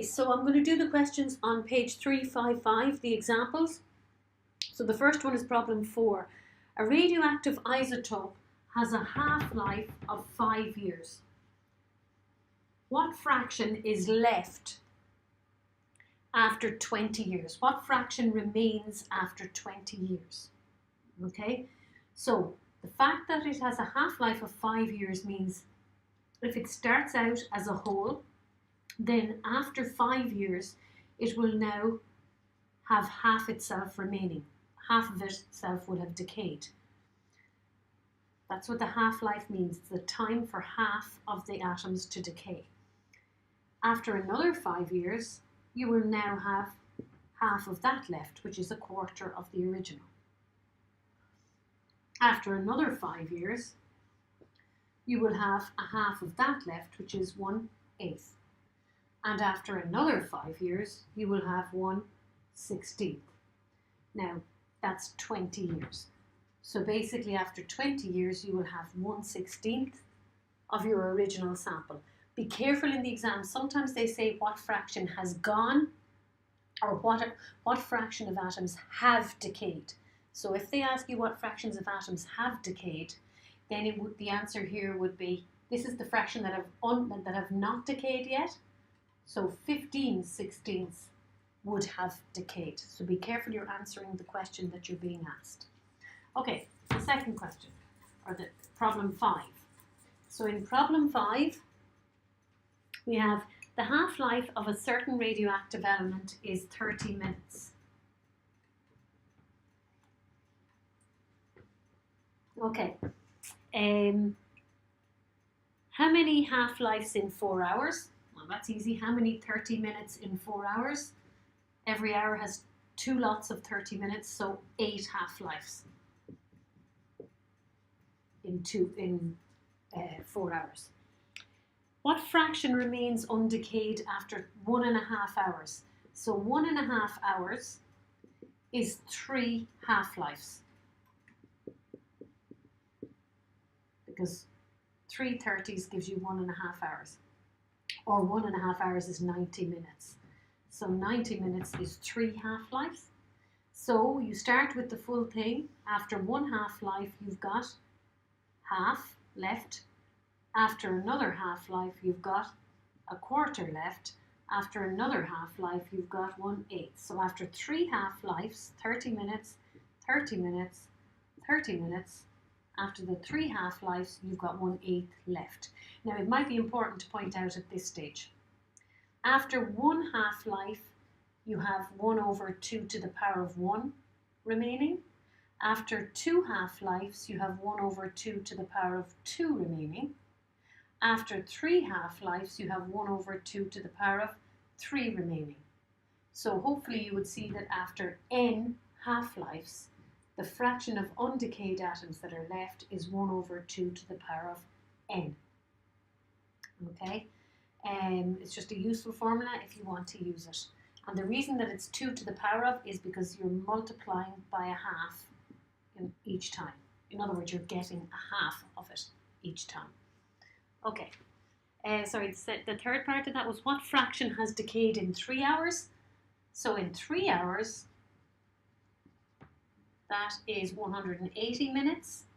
So I'm going to do the questions on page 355, the examples. So the first one is problem 4. A radioactive isotope has a half-life of 5 years. What fraction is left after 20 years? What fraction remains after 20 years? Okay, so the fact that it has a half-life of 5 years means if it starts out as a whole, then after 5 years, it will now have half itself remaining. Half of itself will have decayed. That's what the half-life means. It's the time for half of the atoms to decay. After another 5 years, you will now have half of that left, which is a quarter of the original. After another 5 years, you will have a half of that left, which is 1/8. And after another 5 years, you will have 1/16. Now, that's 20 years. So basically, after 20 years, you will have 1/16 of your original sample. Be careful in the exam. Sometimes they say what fraction has gone or what fraction of atoms have decayed. So if they ask you what fractions of atoms have decayed, then the answer here would be, this is the fraction that have not decayed yet. So 15/16 would have decayed. So be careful you're answering the question that you're being asked. Okay, the second question, or the problem 5. So in problem 5, we have the half-life of a certain radioactive element is 30 minutes. Okay, how many half-lives in 4 hours? Well, that's easy. How many 30 minutes in 4 hours? Every hour has 2 lots of 30 minutes, so 8 half-lives in 4 hours. What fraction remains undecayed after 1.5 hours? So 1.5 hours is 3 half-lives, because 3 30s gives you 1.5 hours, or 1.5 hours is 90 minutes. So 90 minutes is 3 half-lives. So you start with the full thing. After 1 half-life, you've got half left. After another half-life, you've got a quarter left. After another half-life, you've got 1/8. So after 3 half-lives, 30 minutes, 30 minutes, 30 minutes, after the 3 half-lives, you've got 1/8 left. Now, it might be important to point out at this stage, after 1 half-life, you have 1/2 to the power of 1 remaining. After 2 half-lives, you have 1/2 to the power of 2 remaining. After 3 half-lives, you have 1/2 to the power of 3 remaining. So hopefully you would see that after n half-lives, the fraction of undecayed atoms that are left is 1/2 to the power of n. Okay? It's just a useful formula if you want to use it. And the reason that it's 2 to the power of is because you're multiplying by a half in each time. In other words, you're getting a half of it each time. Okay. The third part of that was what fraction has decayed in 3 hours? So in 3 hours, that is 180 minutes,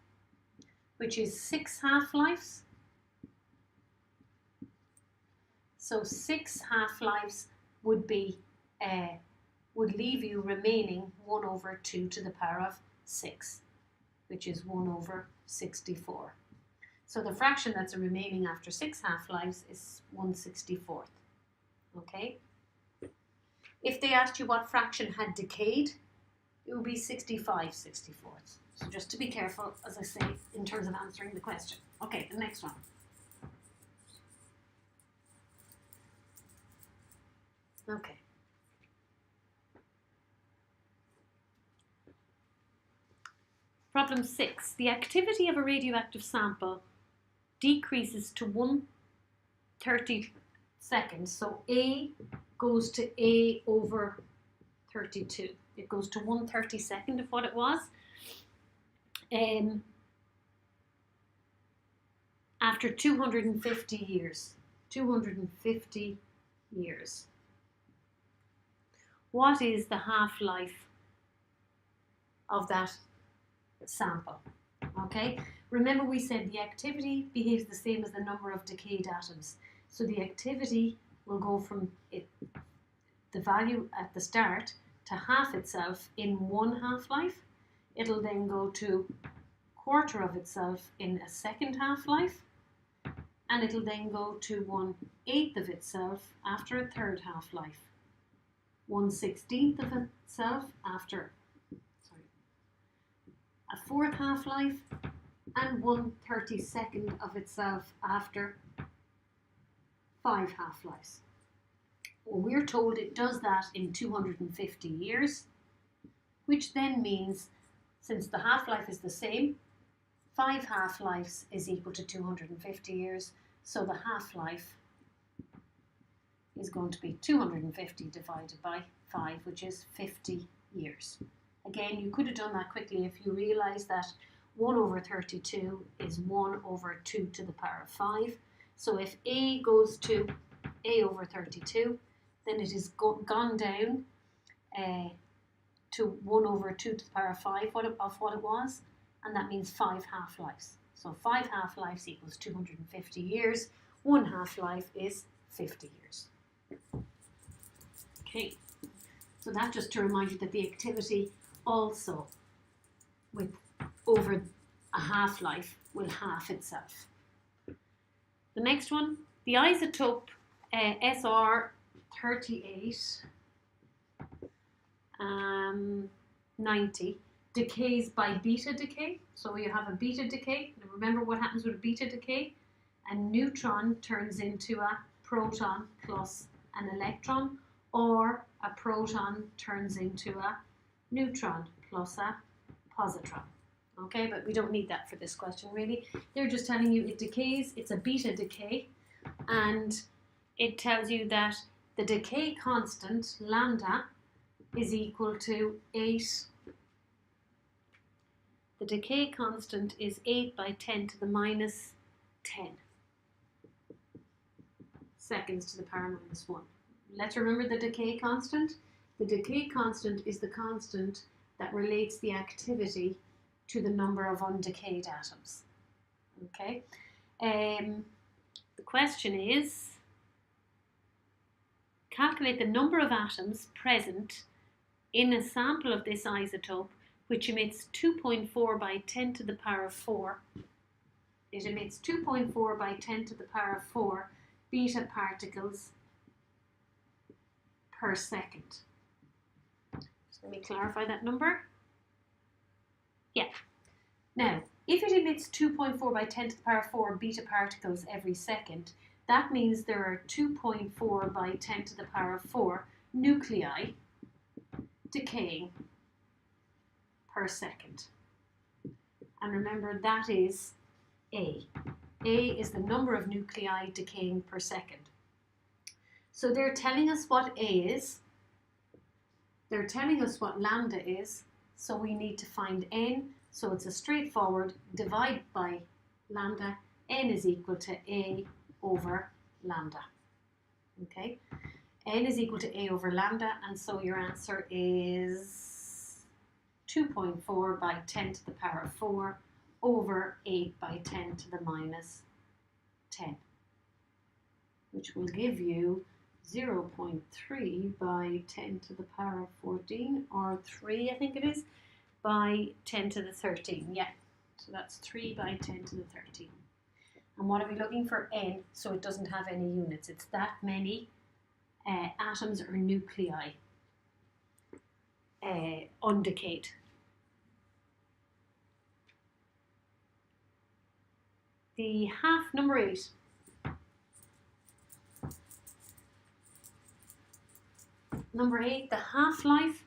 which is 6 half-lives. So 6 half-lives would leave you remaining 1/2 to the power of 6, which is 1/64. So the fraction that's remaining after 6 half-lives is 1/64. Okay? If they asked you what fraction had decayed, it would be 65/64. So just to be careful, as I say, in terms of answering the question. Okay, the next one. Okay. Problem 6. The activity of a radioactive sample decreases to 1/32. So A goes to A over 32. It goes to 1/32 of what it was. After 250 years. 250 years. what is the half-life of that sample. Okay, remember we said the activity behaves the same as the number of decayed atoms. So the activity will go from the value at the start to half itself in one half-life. It'll then go to quarter of itself in a second half-life, and it'll then go to 1/8 of itself after a third half-life, 1/16 of itself after a fourth half-life, and 1/32 of itself after 5 half-lives. Well, we're told it does that in 250 years, which then means, since the half-life is the same, 5 half-lives is equal to 250 years, so the half-life is going to be 250 divided by 5, which is 50 years. Again, you could have done that quickly if you realise that 1/32 is 1/2 to the power of 5. So if A goes to A/32, then it has gone down to 1/2 to the power of 5 of what it was, and that means 5 half-lives. So 5 half-lives equals 250 years. 1 half-life is 50 years. Okay, so that just to remind you that the activity also, with over a half-life, will half itself. The next one, the isotope SR38 90 decays by beta decay. So you have a beta decay. Now remember what happens with a beta decay? A neutron turns into a proton plus an electron, or a proton turns into a neutron plus a positron. Okay, but we don't need that for this question really. They're just telling you it decays, it's a beta decay, and it tells you that the decay constant, lambda, is equal to 8. The decay constant is 8 by 10 to the minus 10 seconds to the power minus 1. Let's remember the decay constant. The decay constant is the constant that relates the activity to the number of undecayed atoms. Okay. The question is, calculate the number of atoms present in a sample of this isotope which emits 2.4 by 10 to the power of 4. It emits 2.4 by 10 to the power of 4 beta particles per second. So let me clarify that number. Yeah. Now, if it emits 2.4 by 10 to the power of 4 beta particles every second, that means there are 2.4 by 10 to the power of 4 nuclei decaying per second. And remember, that is A. A is the number of nuclei decaying per second. So they're telling us what A is. They're telling us what lambda is. So we need to find n. So it's a straightforward divide by lambda. N is equal to A over lambda. Okay. N is equal to A over lambda. And so your answer is 2.4 by 10 to the power of 4 over 8 by 10 to the minus 10, which will give you 0.3 by 10 to the power of 14, or 3, I think it is, by 10 to the 13. Yeah, so that's 3 by 10 to the 13. And what are we looking for? N, so it doesn't have any units. It's that many atoms or nuclei undecayed. The half, number 8. Number 8, the half-life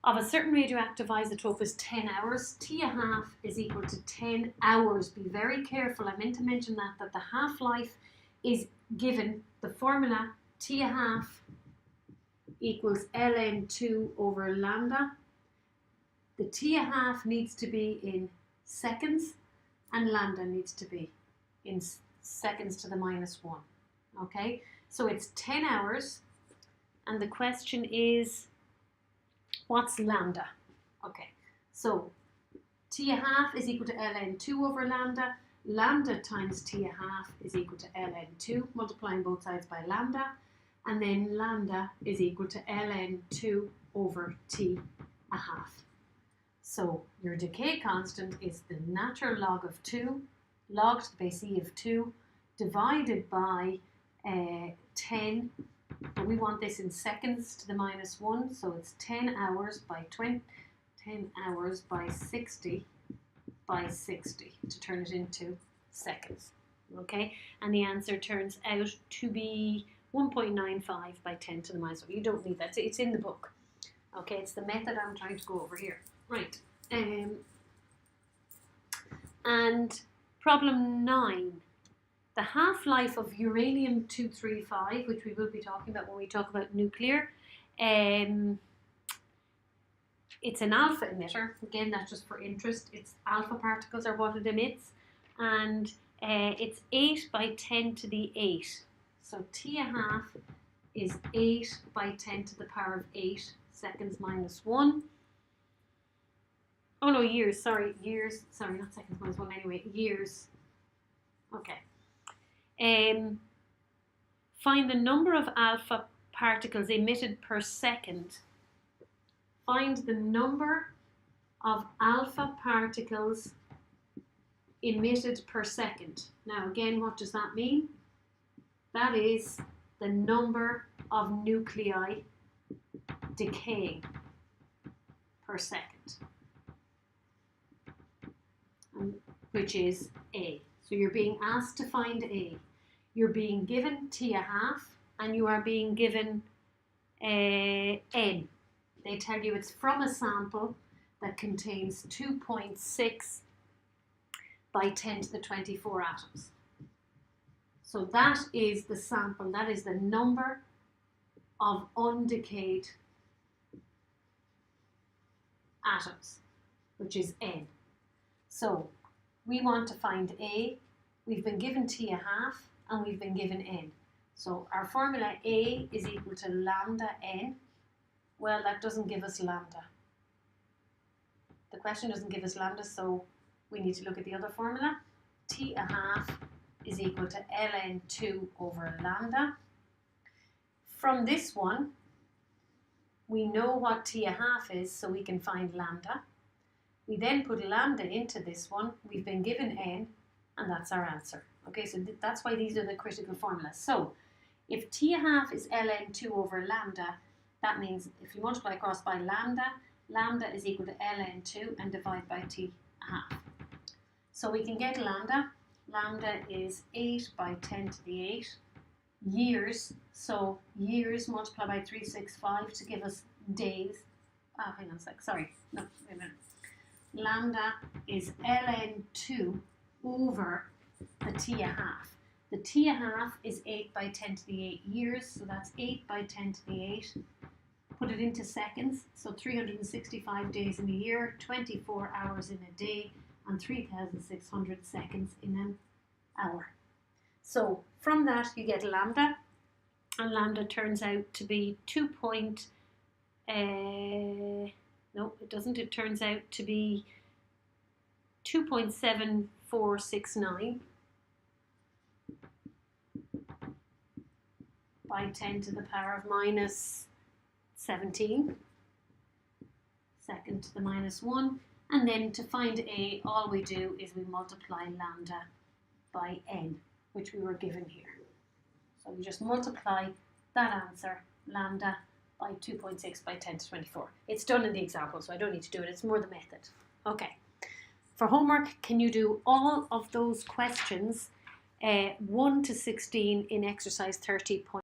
of a certain radioactive isotope is 10 hours. T1/2 is equal to 10 hours. Be very careful. I meant to mention that the half-life is given, the formula T1/2 equals ln2 over lambda. The T1/2 needs to be in seconds, and lambda needs to be in seconds to the minus 1. Okay, so it's 10 hours and the question is, what's lambda? Okay, so t1/2 is equal to ln2 over lambda. Lambda times t1/2 is equal to ln2, multiplying both sides by lambda, and then lambda is equal to ln2 over t1/2. So your decay constant is the natural log of 2, log to the base e of 2, divided by 10, but we want this in seconds to the -1, so it's 10 hours by 60 by 60 to turn it into seconds. Okay, and the answer turns out to be 1.95 by 10 to the -1. You don't need that, it's in the book. Okay, it's the method I'm trying to go over here. Right, and problem 9. The half-life of uranium-235, which we will be talking about when we talk about nuclear, it's an alpha emitter. Again, that's just for interest. It's alpha particles are what it emits, and it's 8 by 10 to the 8. So t1/2 is 8 by 10 to the power of 8 seconds -1. Oh no, years, sorry, years, sorry, not seconds -1, anyway, years. Okay. Find the number of alpha particles emitted per second. Find the number of alpha particles emitted per second. Now again, what does that mean? That is the number of nuclei decaying per second, which is A. So you're being asked to find A. You're being given t1/2 and you are being given N. They tell you it's from a sample that contains 2.6 by 10 to the 24 atoms. So that is the sample, that is the number of undecayed atoms, which is N. So we want to find A. We've been given t1/2 and we've been given N. So our formula A is equal to lambda N. Well, that doesn't give us lambda. The question doesn't give us lambda, so we need to look at the other formula. t1/2 is equal to ln2 over lambda. From this one, we know what t1/2 is, so we can find lambda. We then put lambda into this one. We've been given N, and that's our answer. Okay, so that's why these are the critical formulas. So if t1/2 is ln2 over lambda, that means if you multiply across by lambda, lambda is equal to ln2 and divide by t1/2. So we can get lambda. Lambda is 8 by 10 to the 8 years. So years multiplied by 365 to give us days. Oh, hang on a sec. Sorry. No, wait a minute. Lambda is ln2 over the t1/2. The t1/2 is 8 by 10 to the 8 years, so that's 8 by 10 to the 8. Put it into seconds, so 365 days in a year, 24 hours in a day, and 3,600 seconds in an hour. So from that you get lambda, and lambda turns out to be no, it doesn't. It turns out to be 2.7469 by 10 to the power of -17, second to the -1. And then to find A, all we do is we multiply lambda by N, which we were given here. So we just multiply that answer, lambda, by 2.6 by 10 to 24. It's done in the example, so I don't need to do it. It's more the method. Okay. For homework, can you do all of those questions 1 to 16 in exercise 30.1?